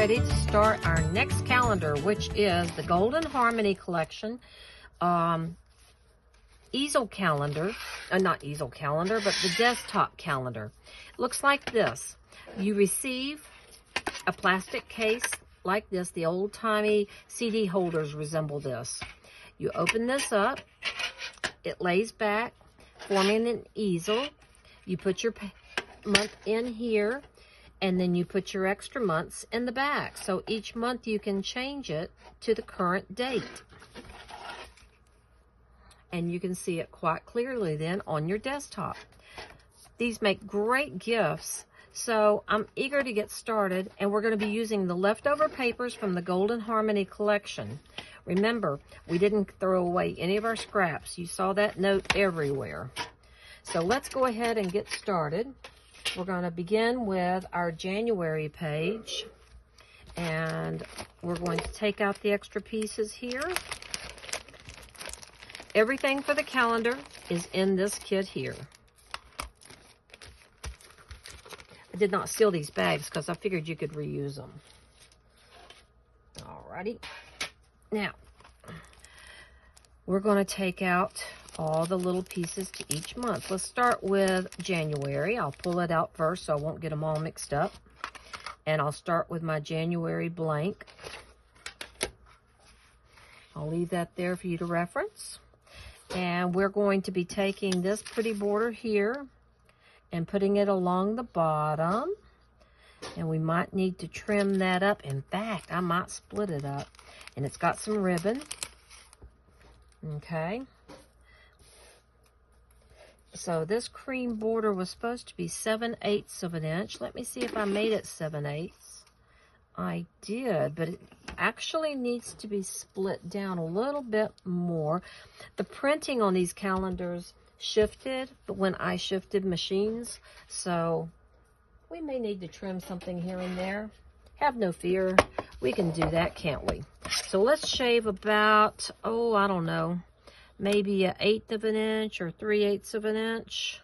ready to start our next calendar, which is the Golden Harmony Collection easel calendar. Not easel calendar, but the desktop calendar. It looks like this. You receive a plastic case like this. The old-timey CD holders resemble this. You open this up. It lays back, forming an easel. You put your month in here, and then you put your extra months in the back. So each month you can change it to the current date. And you can see it quite clearly then on your desktop. These make great gifts. So I'm eager to get started, and we're going to be using the leftover papers from the Golden Harmony Collection. Remember, we didn't throw away any of our scraps. You saw that note everywhere. So let's go ahead and get started. We're going to begin with our January page, and we're going to take out the extra pieces here. Everything for the calendar is in this kit here. I did not seal these bags because I figured you could reuse them. Alrighty. Now, we're going to take out all the little pieces to each month. Let's start with January. I'll pull it out first so I won't get them all mixed up. And I'll start with my January blank. I'll leave that there for you to reference. And we're going to be taking this pretty border here and putting it along the bottom. And we might need to trim that up. In fact, I might split it up. And it's got some ribbon. Okay. So this cream border was supposed to be 7/8 of an inch. Let me see if I made it 7/8. I did, but it actually needs to be split down a little bit more. The printing on these calendars shifted when I shifted machines, so we may need to trim something here and there. Have no fear. We can do that, can't we? So let's shave about, oh, I don't know, maybe 1/8 of an inch or 3/8 of an inch.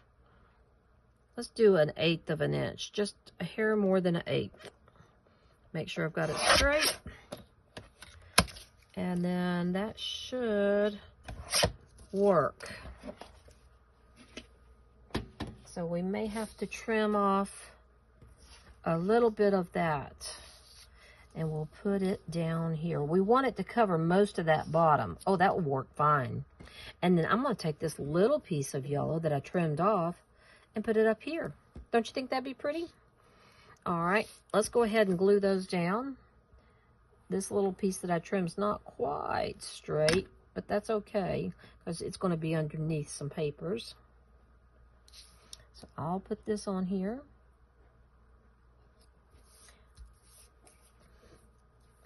Let's do 1/8 of an inch, just a hair more than 1/8. Make sure I've got it straight. And then that should work. So we may have to trim off a little bit of that. And we'll put it down here. We want it to cover most of that bottom. Oh, that will work fine. And then I'm going to take this little piece of yellow that I trimmed off and put it up here. Don't you think that'd be pretty? All right, let's go ahead and glue those down. This little piece that I trimmed is not quite straight, but that's okay because it's going to be underneath some papers. So I'll put this on here.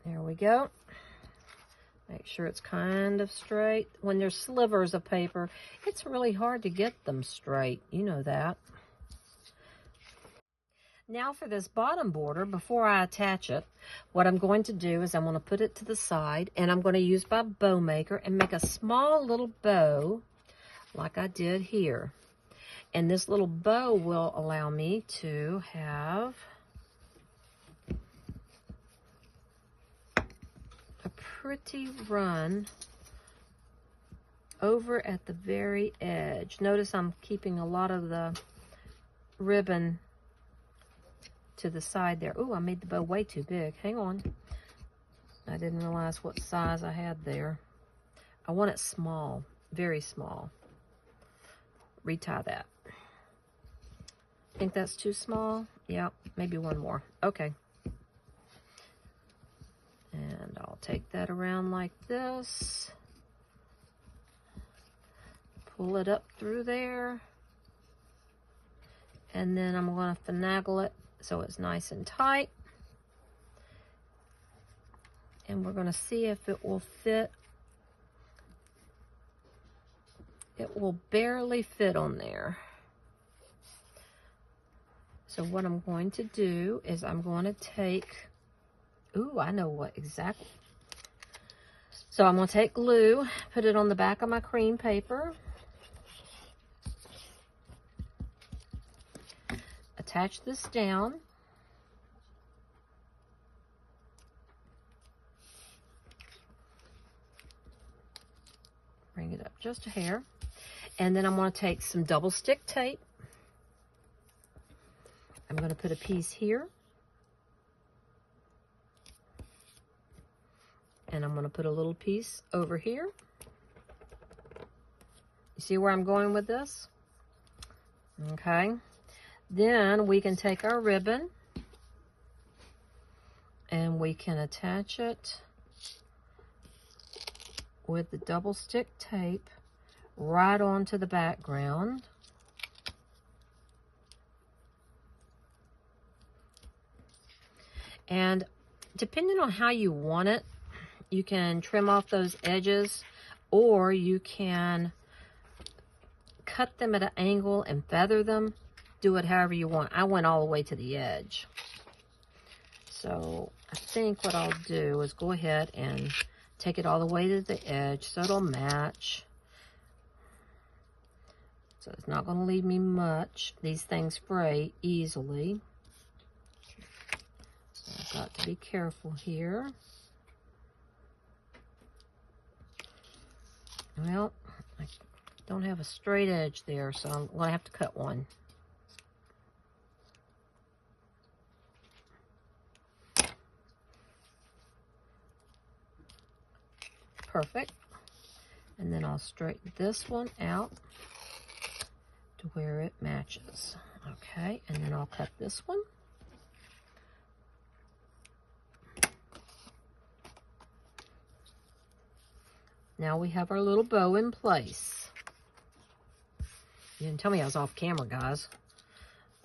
There we go. Make sure it's kind of straight. When there's slivers of paper, it's really hard to get them straight. You know that. Now for this bottom border, before I attach it, what I'm going to do is I'm going to put it to the side, and I'm going to use my bow maker and make a small little bow like I did here. And this little bow will allow me to have a pretty run over at the very edge. Notice I'm keeping a lot of the ribbon to the side there. Oh, I made the bow way too big. Hang on. I didn't realize what size I had there. I want it small, very small. Retie that. Think that's too small? Yeah, maybe one more. Okay. And I'll take that around like this. Pull it up through there. And then I'm going to finagle it so it's nice and tight. And we're going to see if it will fit. It will barely fit on there. So what I'm going to do is I'm going to take, ooh, I know what exactly. So I'm going to take glue, put it on the back of my cream paper. Attach this down. Bring it up just a hair. And then I'm going to take some double stick tape. I'm going to put a piece here. And I'm going to put a little piece over here. You see where I'm going with this? Okay. Then we can take our ribbon and we can attach it with the double stick tape right onto the background. And depending on how you want it, you can trim off those edges, or you can cut them at an angle and feather them. Do it however you want. I went all the way to the edge. So I think what I'll do is go ahead and take it all the way to the edge so it'll match. So it's not going to leave me much. These things fray easily. So I've got to be careful here. Well, I don't have a straight edge there, so I'm going to have to cut one. Perfect. And then I'll straighten this one out to where it matches. Okay, and then I'll cut this one. Now we have our little bow in place. You didn't tell me I was off camera, guys.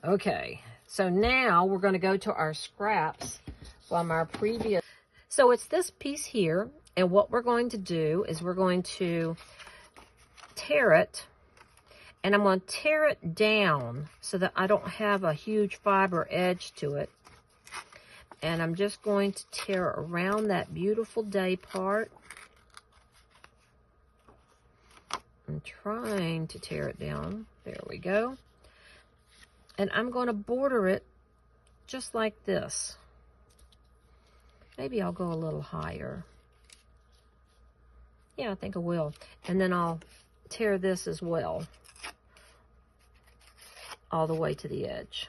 Okay, so now we're going to go to our scraps from our previous. So it's this piece here, and what we're going to do is we're going to tear it, and I'm going to tear it down so that I don't have a huge fiber edge to it. And I'm just going to tear around that beautiful day part. I'm trying to tear it down. There we go. And I'm going to border it just like this. Maybe I'll go a little higher. Yeah, I think I will. And then I'll tear this as well, all the way to the edge.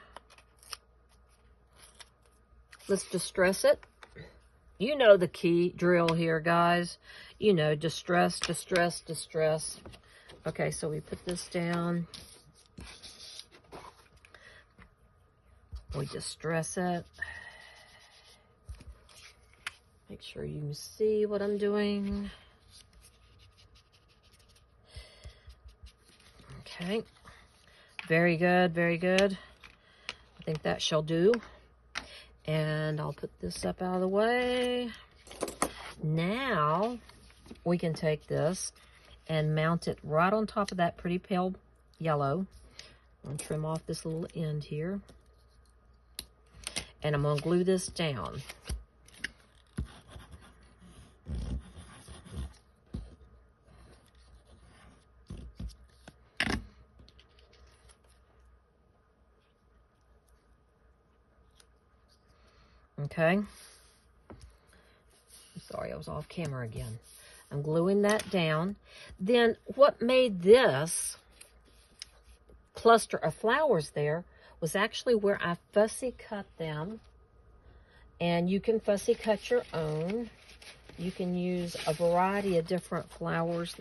Let's distress it. You know the key drill here, guys. You know, distress, distress, distress. Okay, so we put this down. We distress it. Make sure you can see what I'm doing. Okay. Very good, very good. I think that shall do. And I'll put this up out of the way. Now, we can take this and mount it right on top of that pretty pale yellow. I'm going to trim off this little end here. And I'm going to glue this down. Okay. Sorry, I was off camera again. I'm gluing that down. Then what made this cluster of flowers there was actually where I fussy cut them. And you can fussy cut your own. You can use a variety of different flowers.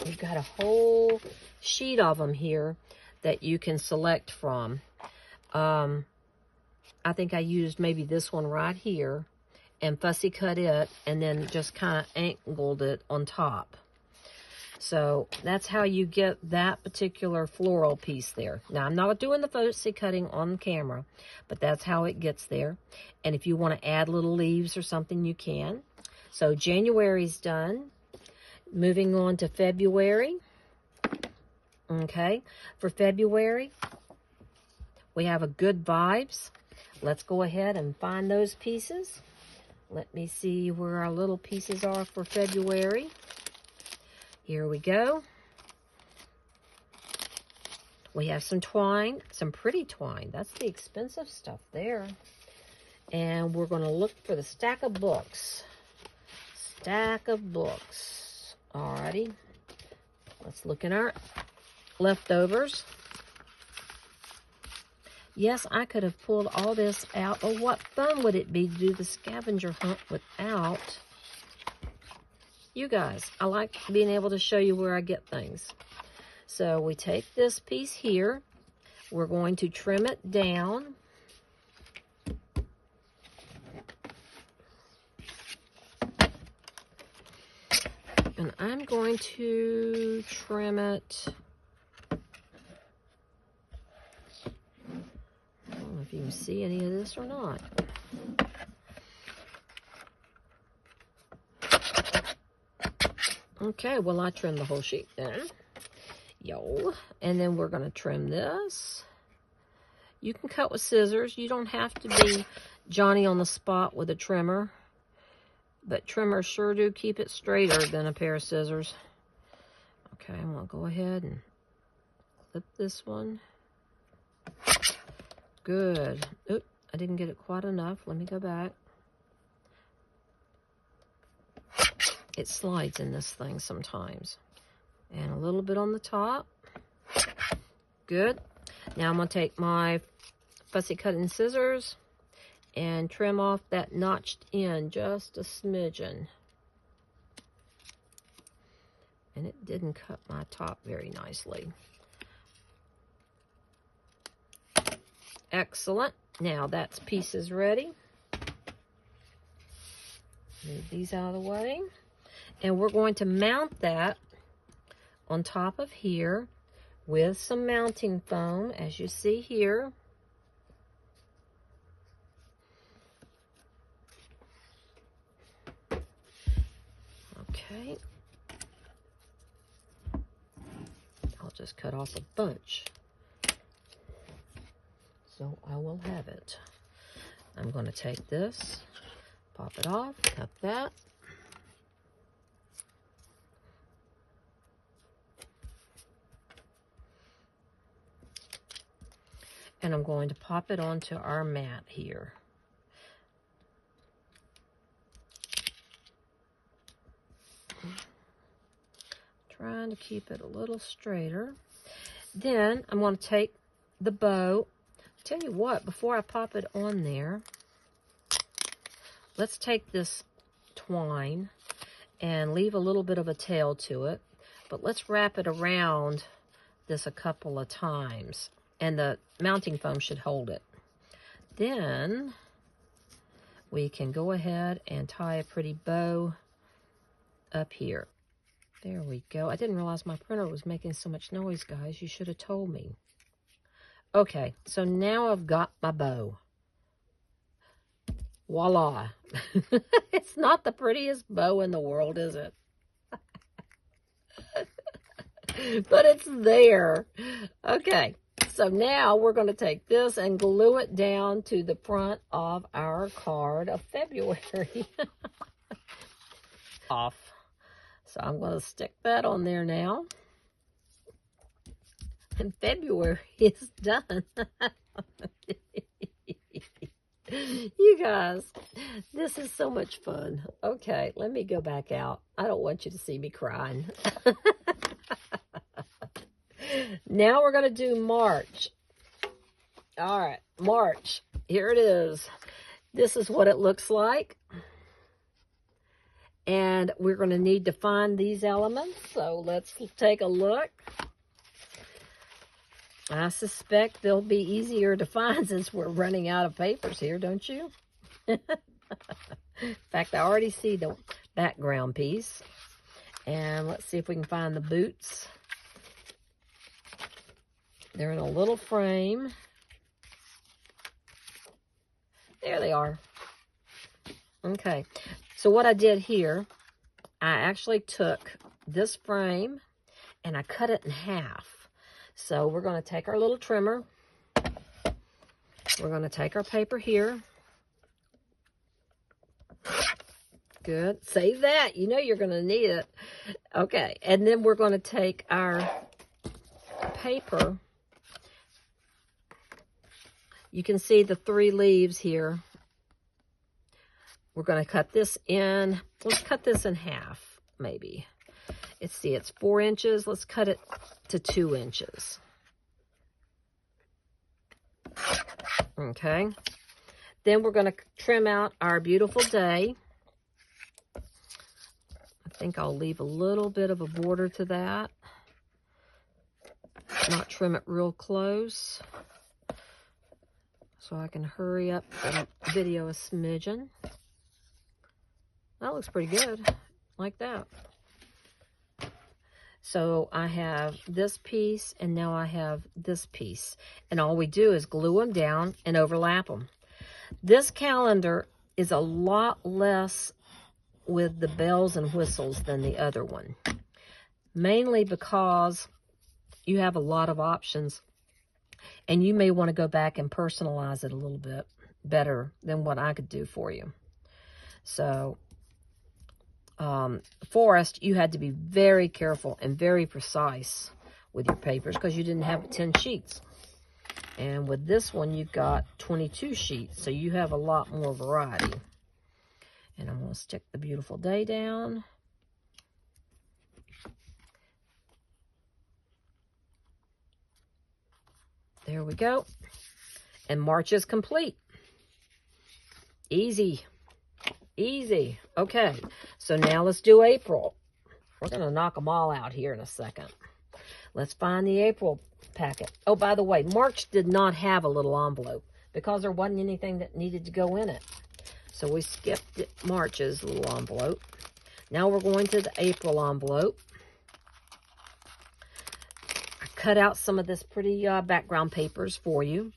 You've got a whole sheet of them here that you can select from. I think I used maybe this one right here and fussy cut it and then just kind of angled it on top. So that's how you get that particular floral piece there. Now, I'm not doing the fussy cutting on camera, but that's how it gets there. And if you want to add little leaves or something, you can. So January's done. Moving on to February. Okay, for February, we have a Good Vibes. Let's go ahead and find those pieces. Let me see where our little pieces are for February. Here we go. We have some twine, some pretty twine. That's the expensive stuff there. And we're going to look for the stack of books. Stack of books. Alrighty. Let's look at our leftovers. Yes, I could have pulled all this out, but what fun would it be to do the scavenger hunt without you guys? I like being able to show you where I get things. So we take this piece here. We're going to trim it down. And I'm going to trim it. I don't know if you can see any of this or not. Okay, well, I trimmed the whole sheet then. Yo. And then we're going to trim this. You can cut with scissors. You don't have to be Johnny on the spot with a trimmer. But trimmers sure do keep it straighter than a pair of scissors. Okay, I'm going to go ahead and clip this one. Good. Oop, I didn't get it quite enough. Let me go back. It slides in this thing sometimes. And a little bit on the top. Good. Now I'm going to take my fussy cutting scissors and trim off that notched end just a smidgen. And it didn't cut my top very nicely. Excellent. Now that's pieces ready. Move these out of the way. And we're going to mount that on top of here with some mounting foam, as you see here. Okay. I'll just cut off a bunch. So I will have it. I'm going to take this, pop it off, cut that. And I'm going to pop it onto our mat here. Trying to keep it a little straighter. Then I'm going to take the bow. Tell you what, before I pop it on there, let's take this twine and leave a little bit of a tail to it. But let's wrap it around this a couple of times. And the mounting foam should hold it. Then we can go ahead and tie a pretty bow up here. There we go. I didn't realize my printer was making so much noise, guys. You should have told me. Okay, so now I've got my bow. Voila. It's not the prettiest bow in the world, is it? But it's there. Okay. So now we're going to take this and glue it down to the front of our card of February. Off. So I'm going to stick that on there now. And February is done. You guys, this is so much fun. Okay, let me go back out. I don't want you to see me crying. Now we're going to do March. All right, March. Here it is. This is what it looks like. And we're going to need to find these elements. So let's take a look. I suspect they'll be easier to find since we're running out of papers here, don't you? In fact, I already see the background piece. And let's see if we can find the boots. They're in a little frame. There they are. Okay. So what I did here, I actually took this frame and I cut it in half. So we're going to take our little trimmer. We're going to take our paper here. Good. Save that. You know you're going to need it. Okay. And then we're going to take our paper. You can see the 3 leaves here. We're going to cut this in. Let's cut this in half, maybe. let's see, it's 4 inches. Let's cut it to 2 inches. Okay. Then we're going to trim out our beautiful day. I think I'll leave a little bit of a border to that. Not trim it real close, so I can hurry up the video a smidgen. That looks pretty good, like that. So I have this piece, and now I have this piece. And all we do is glue them down and overlap them. This calendar is a lot less with the bells and whistles than the other one. Mainly because you have a lot of options, and you may want to go back and personalize it a little bit better than what I could do for you. So, Forest, you had to be very careful and very precise with your papers because you didn't have 10 sheets. And with this one, you've got 22 sheets, so you have a lot more variety. And I'm going to stick the beautiful day down. There we go. And March is complete. Easy. Easy. Okay, so now let's do April. We're going to knock them all out here in a second. Let's find the April packet. Oh, by the way, March did not have a little envelope because there wasn't anything that needed to go in it. So we skipped March's little envelope. Now we're going to the April envelope. I cut out some of this pretty background papers for you.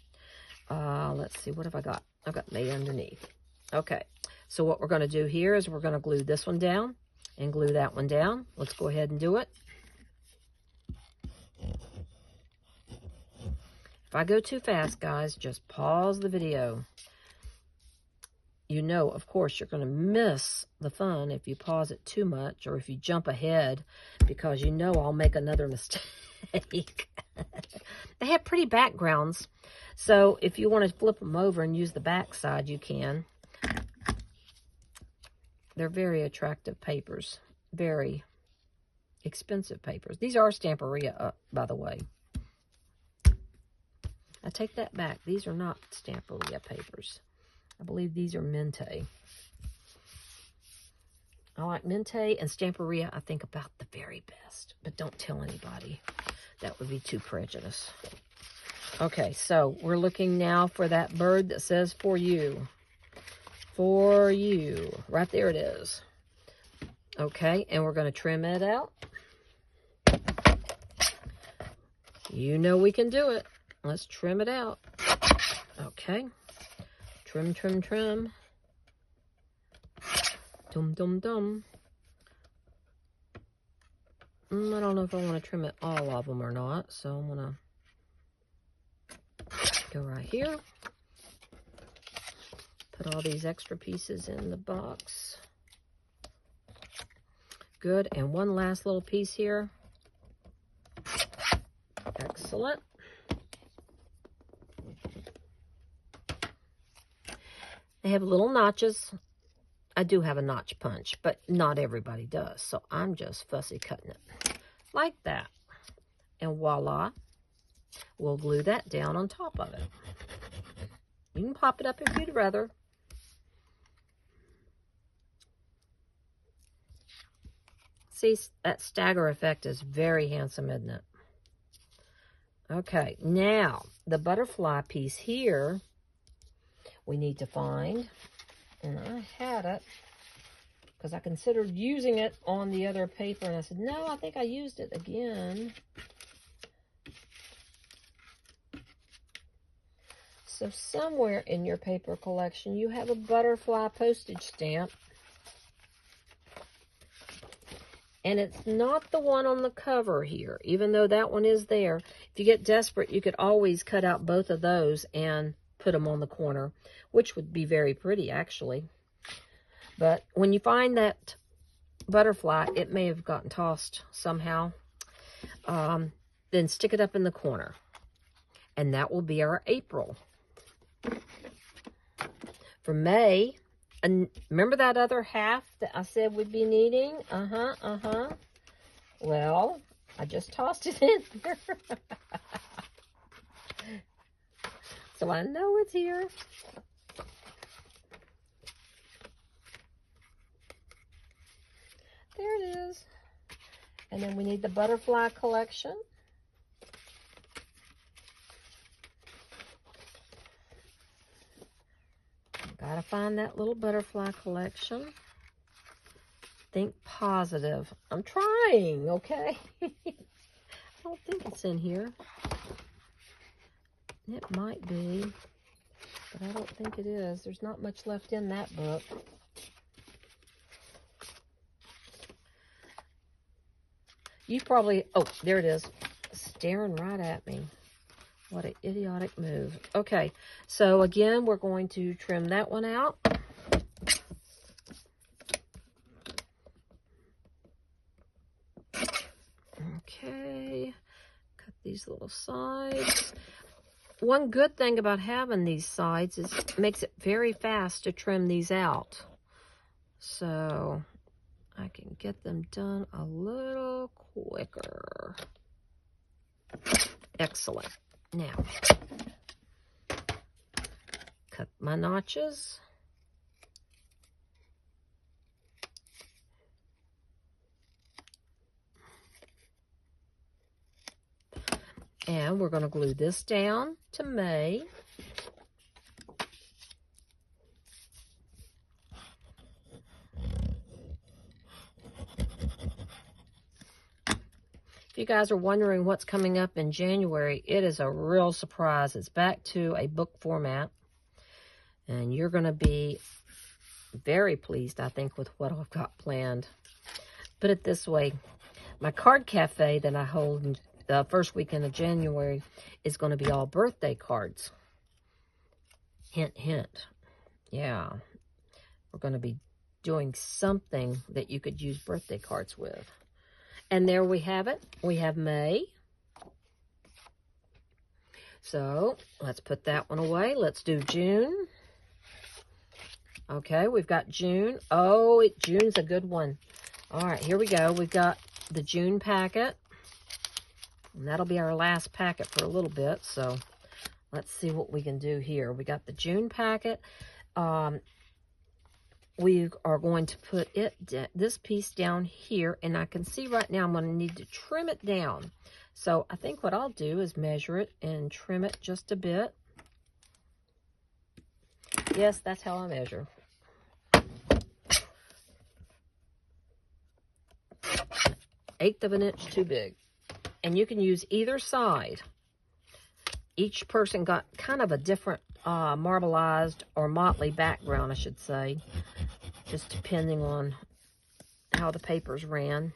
Let's see, what have I got? I've got May underneath. Okay, so what we're going to do here is we're going to glue this one down and glue that one down. Let's go ahead and do it. If I go too fast, guys, just pause the video. You know, of course, you're going to miss the fun if you pause it too much or if you jump ahead, because you know I'll make another mistake. They have pretty backgrounds, so if you want to flip them over and use the back side, you can. They're very attractive papers, very expensive papers. These are Stamperia, by the way. I take that back. These are not Stamperia papers. I believe these are Mente. I like Mente and Stamperia, I think, about the very best. But don't tell anybody. That would be too prejudiced. Okay, so we're looking now for that bird that says for you. For you. Right there it is. Okay, and we're going to trim it out. You know we can do it. Let's trim it out. Okay. Trim, trim, trim. Dum, dum, dum. I don't know if I want to trim it all of them or not, so I'm going to go right here. Put all these extra pieces in the box. Good, and one last little piece here. Excellent. They have little notches. I do have a notch punch, but not everybody does. So I'm just fussy cutting it like that. And voila, we'll glue that down on top of it. You can pop it up if you'd rather. See, that stagger effect is very handsome, isn't it? Okay, now the butterfly piece here we need to find, and I had it because I considered using it on the other paper, and I said, no, I think I used it again. So somewhere in your paper collection, you have a butterfly postage stamp, and it's not the one on the cover here, even though that one is there. If you get desperate, you could always cut out both of those and put them on the corner, which would be very pretty, actually. But when you find that butterfly, it may have gotten tossed somehow. Then stick it up in the corner. And that will be our April. For May, and remember that other half that I said we'd be needing? Well, I just tossed it in here. So I know it's here. There it is. And then we need the butterfly collection. Gotta find that little butterfly collection. Think positive. I'm trying, okay? I don't think it's in here. It might be, but I don't think it is. There's not much left in that book. You probably, oh, there it is. Staring right at me. What an idiotic move. Okay, so again, we're going to trim that one out. Okay, cut these little sides. One good thing about having these sides is it makes it very fast to trim these out. So I can get them done a little quicker. Excellent. Now, cut my notches. And we're going to glue this down to May. If you guys are wondering what's coming up in January, it is a real surprise. It's back to a book format. And you're going to be very pleased, I think, with what I've got planned. Put it this way. My card cafe that I hold the first weekend of January is going to be all birthday cards. Hint, hint. Yeah. We're going to be doing something that you could use birthday cards with. And there we have it. We have May. So let's put that one away. Let's do June. Okay, we've got June. Oh, June's a good one. All right, here we go. We've got the June packet. And that'll be our last packet for a little bit. So let's see what we can do here. We got the June packet. We are going to put this piece down here, and I can see right now I'm going to need to trim it down. So I think what I'll do is measure it and trim it just a bit. Yes, that's how I measure. Eighth of an inch too big. And you can use either side. Each person got kind of a different marbleized or motley background, I should say, just depending on how the papers ran.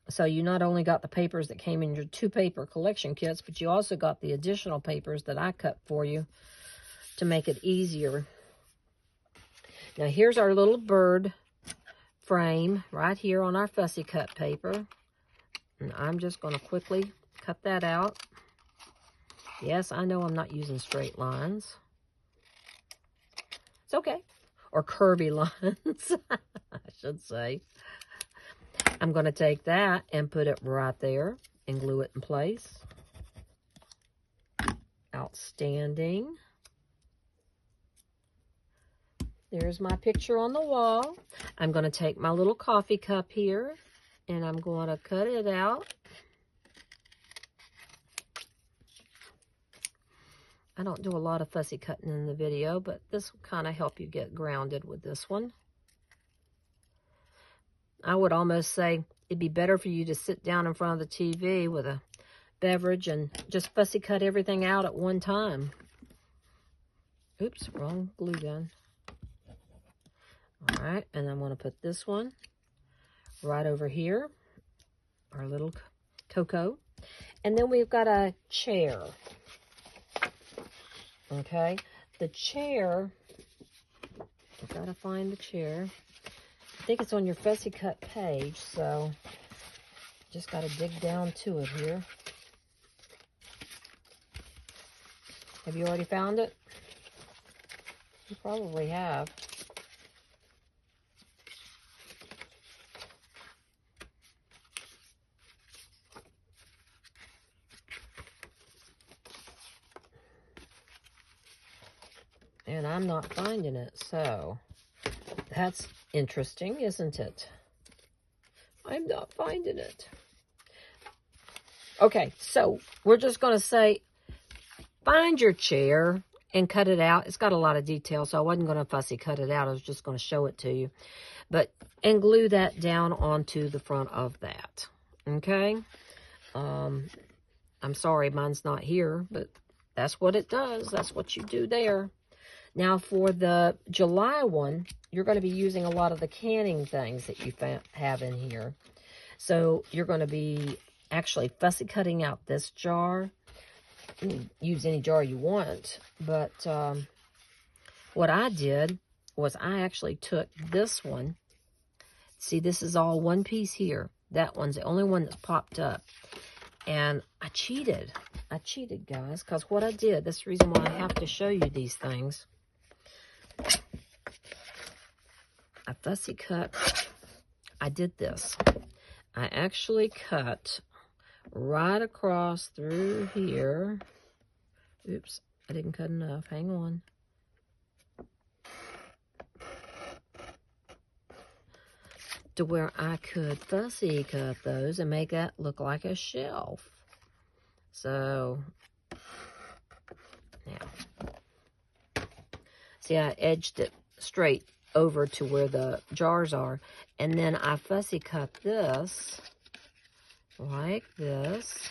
So you not only got the papers that came in your 2 paper collection kits, but you also got the additional papers that I cut for you to make it easier. Now here's our little bird frame right here on our fussy cut paper. And I'm just going to quickly cut that out. Yes, I know I'm not using straight lines. It's okay. Or curvy lines, I should say. I'm going to take that and put it right there and glue it in place. Outstanding. There's my picture on the wall. I'm going to take my little coffee cup here and I'm going to cut it out. I don't do a lot of fussy cutting in the video, but this will kind of help you get grounded with this one. I would almost say it'd be better for you to sit down in front of the TV with a beverage and just fussy cut everything out at one time. Oops, wrong glue gun. All right, and I'm going to put this one right over here, our little cocoa. And then we've got a chair. Okay, the chair, I've got to find the chair. I think it's on your fussy cut page, so just got to dig down to it here. Have you already found it? You probably have. And I'm not finding it, so that's interesting, isn't it? I'm not finding it. Okay, so we're just going to say, find your chair and cut it out. It's got a lot of detail, so I wasn't going to fussy cut it out. I was just going to show it to you. And glue that down onto the front of that. Okay? I'm sorry, mine's not here, but that's what it does. That's what you do there. Now, for the July one, you're going to be using a lot of the canning things that you have in here. So you're going to be actually fussy cutting out this jar. You can use any jar you want, but what I did was I actually took this one. See, this is all one piece here. That one's the only one that's popped up. And I cheated. I cheated, guys, because what I did, that's the reason why I have to show you these things. I fussy cut. I did this. I actually cut right across through here. Oops, I didn't cut enough. Hang on. To where I could fussy cut those and make that look like a shelf. So, now, see, I edged it straight over to where the jars are, and then I fussy cut this like this.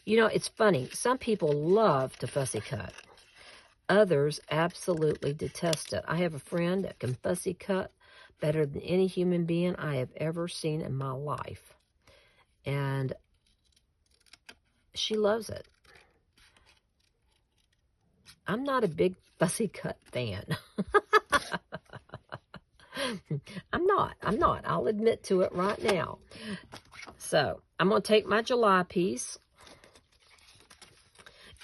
You know, it's funny. Some people love to fussy cut. Others absolutely detest it. I have a friend that can fussy cut better than any human being I have ever seen in my life. And she loves it. I'm not a big fussy cut fan. I'm not. I'll admit to it right now. So, I'm going to take my July piece.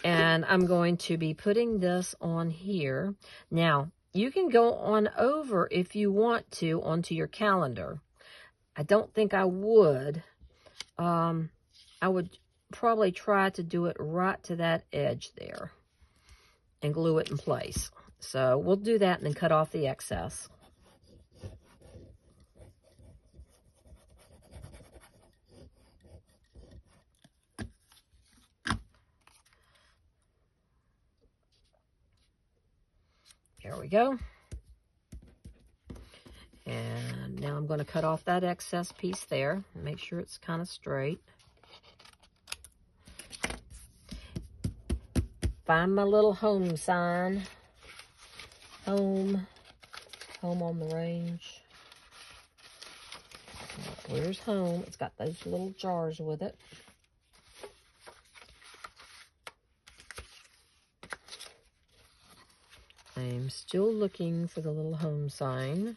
And I'm going to be putting this on here. Now, you can go on over if you want to onto your calendar. I don't think I would. I would probably try to do it right to that edge there and glue it in place. So we'll do that and then cut off the excess. There we go. And now I'm going to cut off that excess piece there. Make sure it's kind of straight. Find my little home sign. Home on the range. Where's home? It's got those little jars with it. I'm still looking for the little home sign.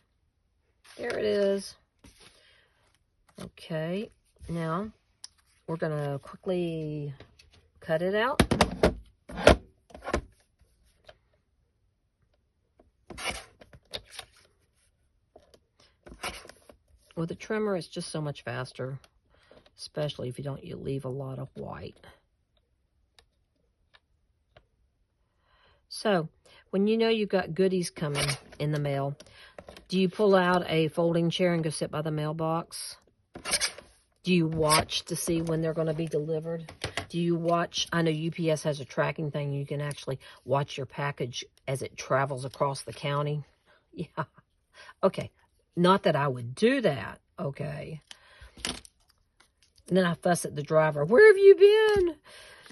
There it is. Okay, now we're going to quickly cut it out. With a trimmer, it's just so much faster, especially if you leave a lot of white. So, when you know you've got goodies coming in the mail, do you pull out a folding chair and go sit by the mailbox? Do you watch to see when they're going to be delivered? Do you watch? I know UPS has a tracking thing. You can actually watch your package as it travels across the county. Yeah. Okay. Not that I would do that. Okay. And then I fuss at the driver. Where have you been?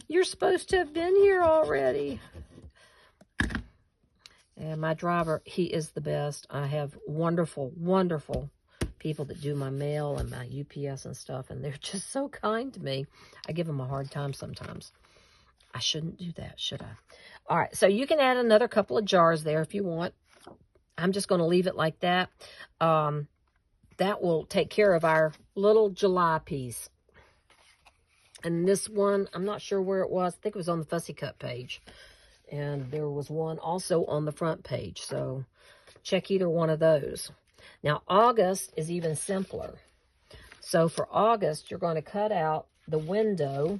You're supposed to have been here already. And my driver, he is the best. I have wonderful, wonderful people that do my mail and my UPS and stuff, and they're just so kind to me. I give them a hard time sometimes. I shouldn't do that, should I? All right, so you can add another couple of jars there if you want. I'm just going to leave it like that. That will take care of our little July piece. And this one, I'm not sure where it was. I think it was on the Fussy Cut page. And there was one also on the front page. So check either one of those. Now, August is even simpler. So for August, you're going to cut out the window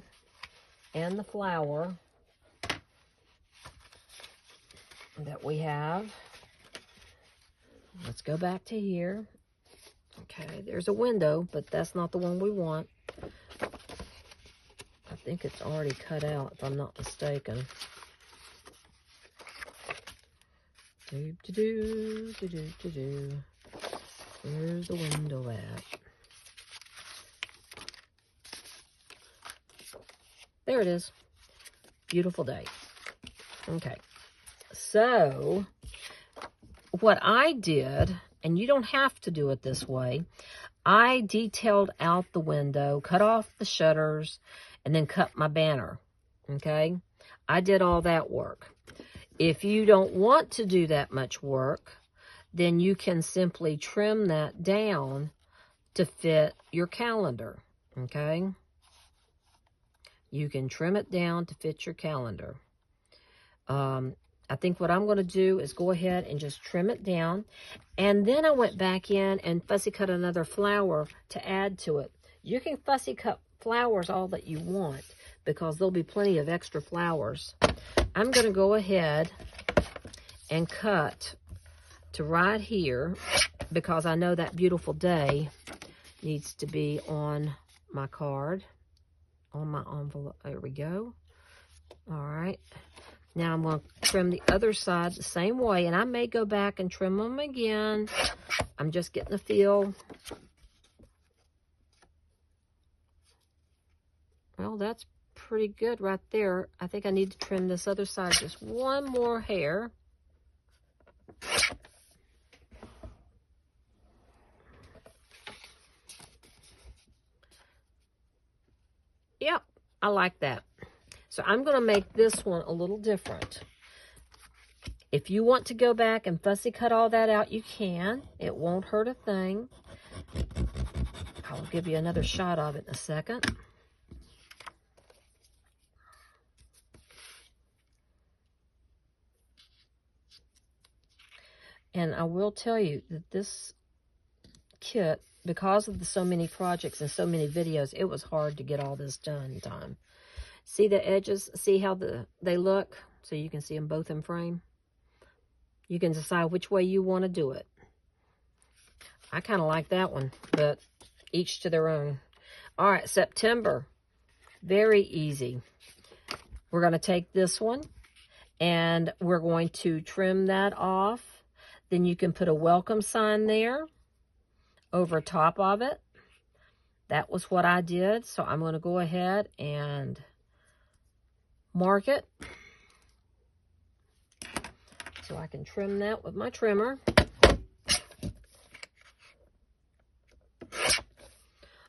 and the flower. that we have. Let's go back to here. Okay, there's a window, but that's not the one we want. I think it's already cut out, if I'm not mistaken. Do-do-do. Where's the window at? There it is. Beautiful day. Okay. So, what I did, and you don't have to do it this way, I detailed out the window, cut off the shutters, and then cut my banner. Okay? I did all that work. If you don't want to do that much work, then you can simply trim that down to fit your calendar. Okay? You can trim it down to fit your calendar. I think what I'm going to do is go ahead and just trim it down. And then I went back in and fussy cut another flower to add to it. You can fussy cut flowers all that you want because there'll be plenty of extra flowers. I'm going to go ahead and cut to right here because I know that beautiful day needs to be on my card, on my envelope. There we go. All right. Now I'm going to trim the other side the same way, and I may go back and trim them again. I'm just getting the feel. Well, that's pretty good right there. I think I need to trim this other side just one more hair. Yep, I like that. So I'm going to make this one a little different. If you want to go back and fussy cut all that out, you can. It won't hurt a thing. I'll give you another shot of it in a second. And I will tell you that this kit, because of so many projects and so many videos, it was hard to get all this done in time. See the edges? See how they look? So you can see them both in frame. You can decide which way you want to do it. I kind of like that one, but each to their own. All right, September. Very easy. We're going to take this one, and we're going to trim that off. Then you can put a welcome sign there over top of it. That was what I did, so I'm going to go ahead and mark it so I can trim that with my trimmer.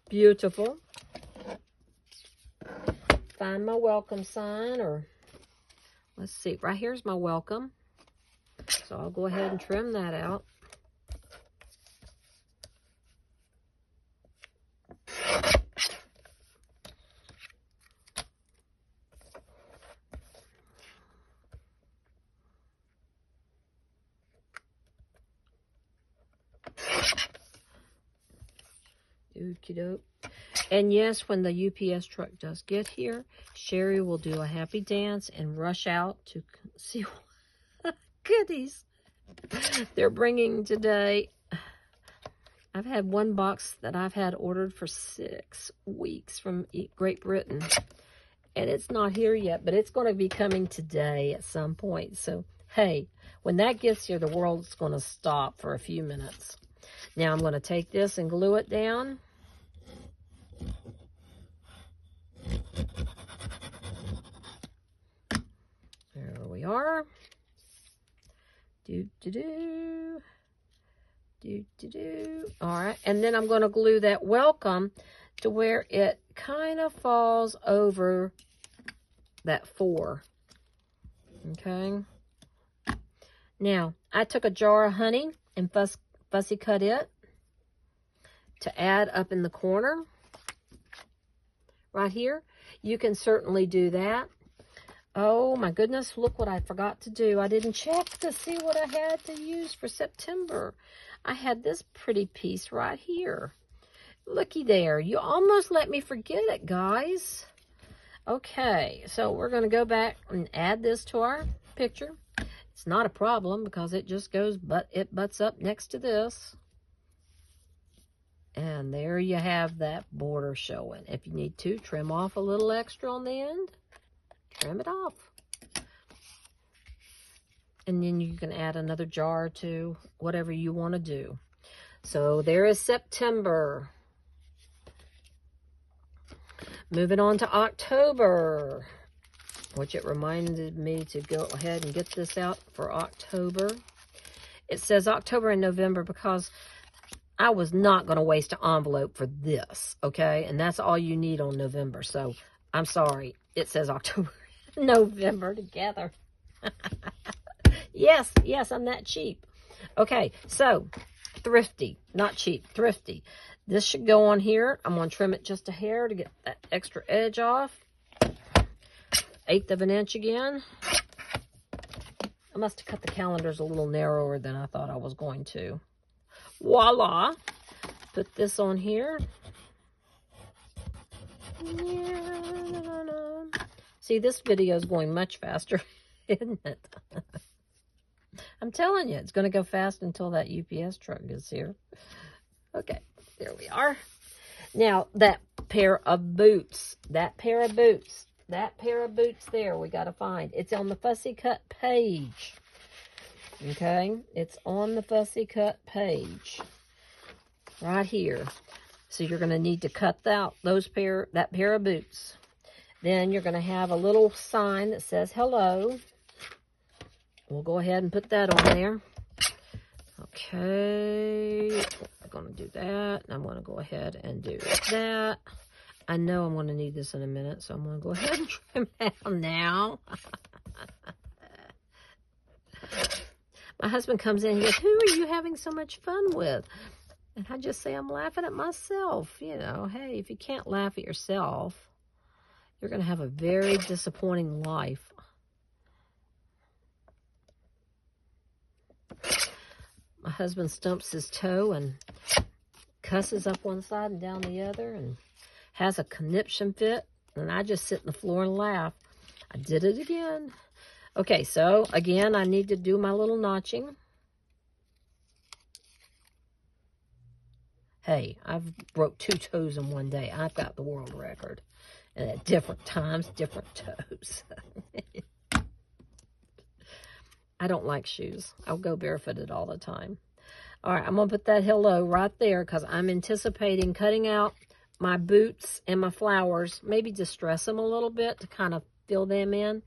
Beautiful. Find my welcome sign, or let's see, right here's my welcome. So I'll go ahead and trim that out. Okie-doke. And yes, when the UPS truck does get here, Sherry will do a happy dance and rush out to see what goodies they're bringing today. I've had one box that I've had ordered for 6 weeks from Great Britain, and it's not here yet, but it's going to be coming today at some point. So, hey, when that gets here, the world's going to stop for a few minutes. Now I'm going to take this and glue it down. There we are. Do-do-do. Do-do-do. All right, and then I'm going to glue that welcome to where it kind of falls over that 4. Okay. Now, I took a jar of honey and fussy cut it to add up in the corner right here. You can certainly do that. Oh my goodness, look what I forgot to do. I didn't check to see what I had to use for September. I had this pretty piece right here. Looky there. You almost let me forget it, guys. Okay, so we're going to go back and add this to our picture. It's not a problem because it just goes, but it butts up next to this. And there you have that border showing. If you need to, trim off a little extra on the end. Trim it off. And then you can add another jar or two, whatever you want to do. So there is September. Moving on to October, which it reminded me to go ahead and get this out for October. It says October and November because I was not going to waste an envelope for this, okay? And that's all you need on November. So I'm sorry. It says October and November together. Yes, I'm that cheap. Okay, so thrifty, not cheap, thrifty. This should go on here. I'm going to trim it just a hair to get that extra edge off. 1/8 of an inch again. I must have cut the calendars a little narrower than I thought I was going to. Voila. Put this on here. See, this video is going much faster, isn't it? I'm telling you, it's going to go fast until that UPS truck gets here. Okay, there we are. Now, that pair of boots, there, we got to find. It's on the Fussy Cut page. Okay, it's on the Fussy Cut page. Right here. So you're going to need to cut out that pair of boots. Then you're going to have a little sign that says hello. We'll go ahead and put that on there. Okay, I'm going to do that. And I'm going to go ahead and do that. I know I'm going to need this in a minute, so I'm going to go ahead and trim out now. My husband comes in and goes, "Who are you having so much fun with?" And I just say, "I'm laughing at myself." You know, hey, if you can't laugh at yourself, you're going to have a very disappointing life. My husband stumps his toe and cusses up one side and down the other and has a conniption fit. And I just sit on the floor and laugh. I did it again. Okay, so again, I need to do my little notching. Hey, I've broke 2 toes in one day. I've got the world record. And at different times, different toes. I don't like shoes. I'll go barefooted all the time. All right, I'm going to put that hello right there because I'm anticipating cutting out my boots and my flowers. Maybe distress them a little bit to kind of fill them in.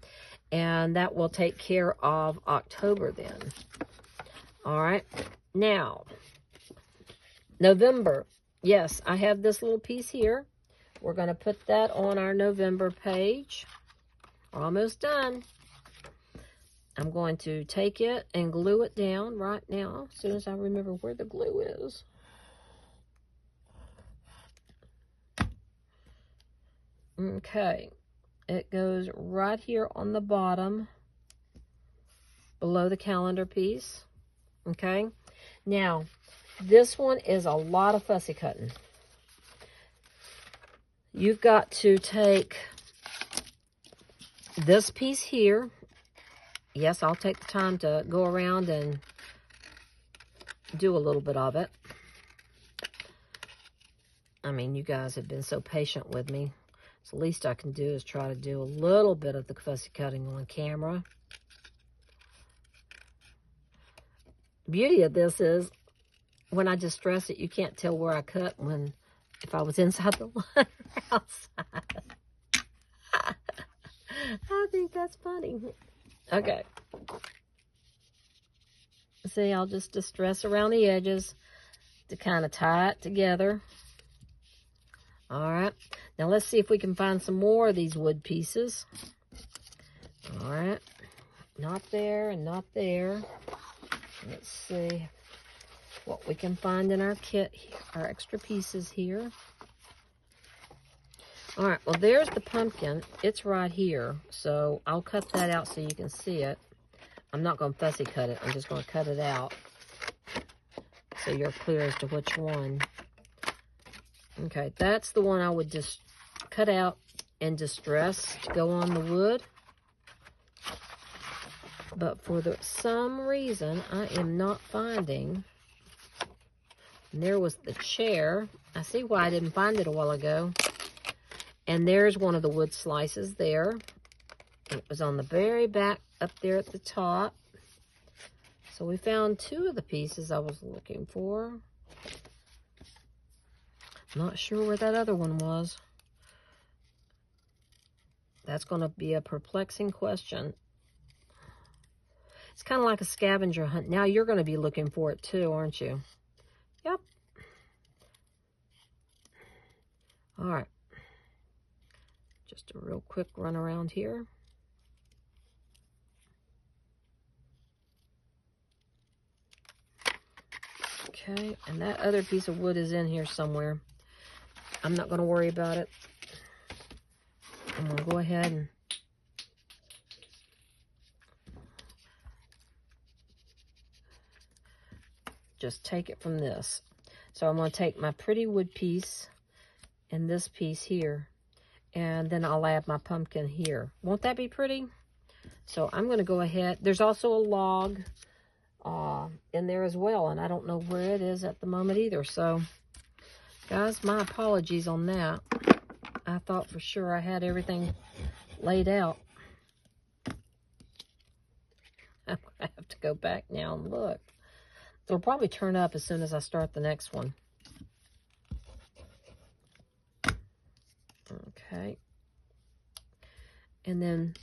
And that will take care of October then. All right. Now, November. Yes, I have this little piece here. We're going to put that on our November page. Almost done. I'm going to take it and glue it down right now, as soon as I remember where the glue is. Okay. It goes right here on the bottom, below the calendar piece. Okay. Now, this one is a lot of fussy cutting. You've got to take this piece here. Yes, I'll take the time to go around and do a little bit of it. I mean, you guys have been so patient with me. So the least I can do is try to do a little bit of the fussy cutting on camera. The beauty of this is, when I distress it, you can't tell where I cut if I was inside the line or outside. I think that's funny. Okay. See, I'll just distress around the edges to kind of tie it together. All right. Now let's see if we can find some more of these wood pieces. All right. Not there and not there. Let's see what we can find in our kit, our extra pieces here. All right, well, there's the pumpkin. It's right here, so I'll cut that out so you can see it. I'm not going to fussy cut it. I'm just going to cut it out so you're clear as to which one. Okay, that's the one I would just cut out and distress to go on the wood. But for some reason, I am not finding. And there was the chair. I see why I didn't find it a while ago. And there's one of the wood slices there. It was on the very back up there at the top. So we found two of the pieces I was looking for. Not sure where that other one was. That's going to be a perplexing question. It's kind of like a scavenger hunt. Now you're going to be looking for it too, aren't you? Yep. All right. Just a real quick run around here. Okay, and that other piece of wood is in here somewhere. I'm not going to worry about it. I'm going to go ahead and just take it from this. So I'm going to take my pretty wood piece and this piece here, and then I'll add my pumpkin here. Won't that be pretty? So I'm going to go ahead. There's also a log in there as well, and I don't know where it is at the moment either. So, guys, my apologies on that. I thought for sure I had everything laid out. I'm going to have to go back now and look. It'll probably turn up as soon as I start the next one. Okay. And then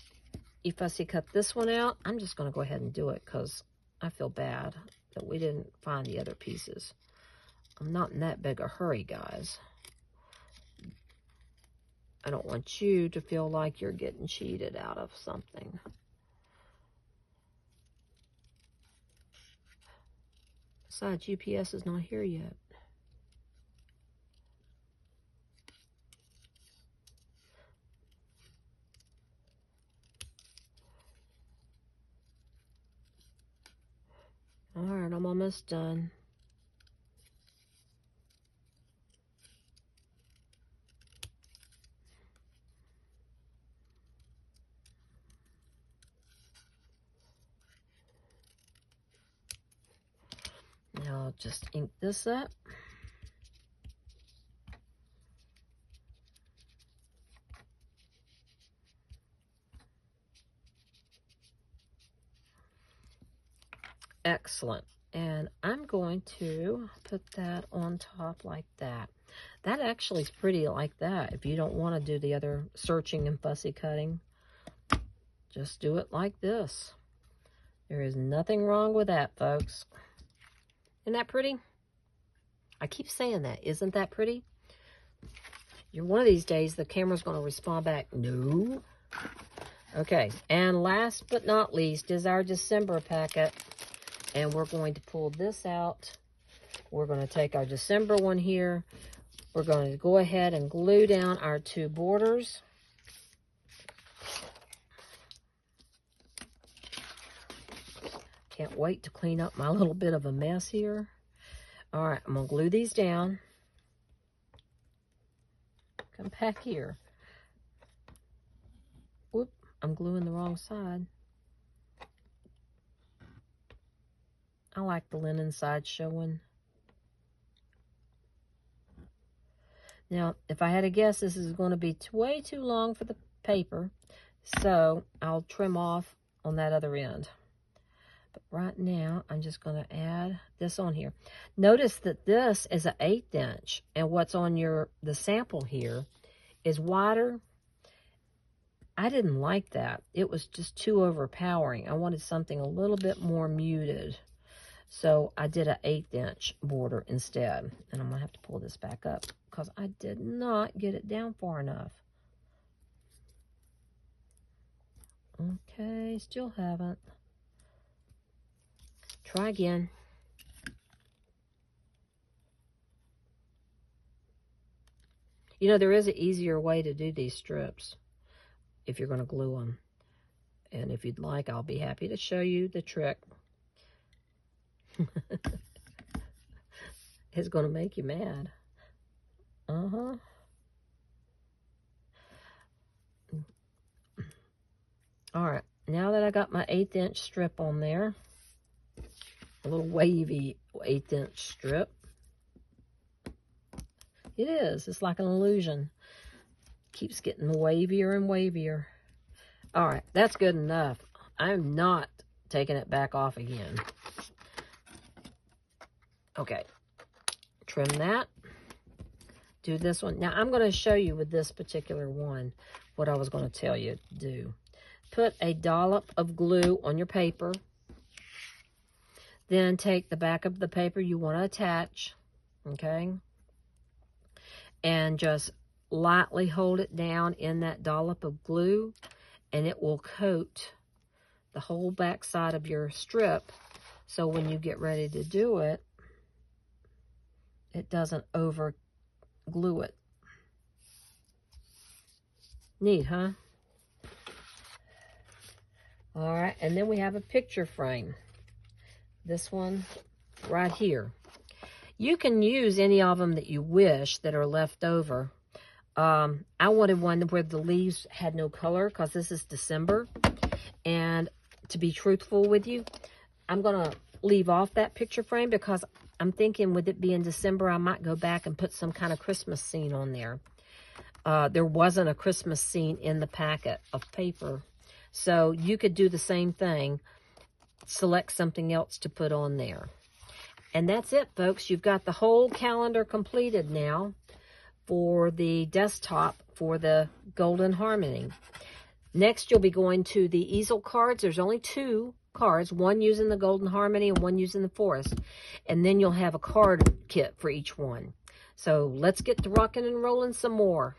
if I cut this one out, I'm just going to go ahead and do it because I feel bad that we didn't find the other pieces. I'm not in that big a hurry, guys. I don't want you to feel like you're getting cheated out of something. Besides, UPS is not here yet. All right, I'm almost done. Now I'll just ink this up. Excellent. And I'm going to put that on top like that. That actually is pretty like that. If you don't want to do the other searching and fussy cutting, just do it like this. There is nothing wrong with that, folks. Isn't that pretty? I keep saying that. Isn't that pretty? You're one of these days, the camera's going to respond back, no. Okay, and last but not least is our December packet. And we're going to pull this out. We're going to take our December one here. We're going to go ahead and glue down our two borders. Can't wait to clean up my little bit of a mess here. All right, I'm going to glue these down. Come back here. Whoop, I'm gluing the wrong side. I like the linen side showing. Now, if I had to guess, this is going to be way too long for the paper, so I'll trim off on that other end. But right now, I'm just going to add this on here. Notice that this is an 1/8 inch, and what's on the sample here is wider. I didn't like that. It was just too overpowering. I wanted something a little bit more muted. So I did an 1/8 inch border instead. And I'm going to have to pull this back up because I did not get it down far enough. Okay, still haven't. Try again. You know, there is an easier way to do these strips if you're going to glue them. And if you'd like, I'll be happy to show you the trick. It's going to make you mad. Uh-huh. All right. now that I got my 1/8 inch strip on there, a little wavy 1/8 inch strip. It is. It's like an illusion. Keeps getting wavier and wavier. All right, that's good enough. I'm not taking it back off again. Okay, trim that. Do this one. Now, I'm going to show you with this particular one what I was going to tell you to do. Put a dollop of glue on your paper. Then take the back of the paper you want to attach, okay? And just lightly hold it down in that dollop of glue, and it will coat the whole back side of your strip. So when you get ready to do it, it doesn't over glue it. Neat, huh? All right, and then we have a picture frame. This one right here. You can use any of them that you wish that are left over. I wanted one where the leaves had no color because this is December. And to be truthful with you, I'm going to leave off that picture frame because I'm thinking with it being December, I might go back and put some kind of Christmas scene on there. There wasn't a Christmas scene in the packet of paper. So you could do the same thing. Select something else to put on there. And that's it, folks. You've got the whole calendar completed now for the desktop for the Golden Harmony. Next, you'll be going to the easel cards. There's only 2 cards, one using the Golden Harmony and one using the Forest. And then you'll have a card kit for each one. So let's get to rocking and rolling some more.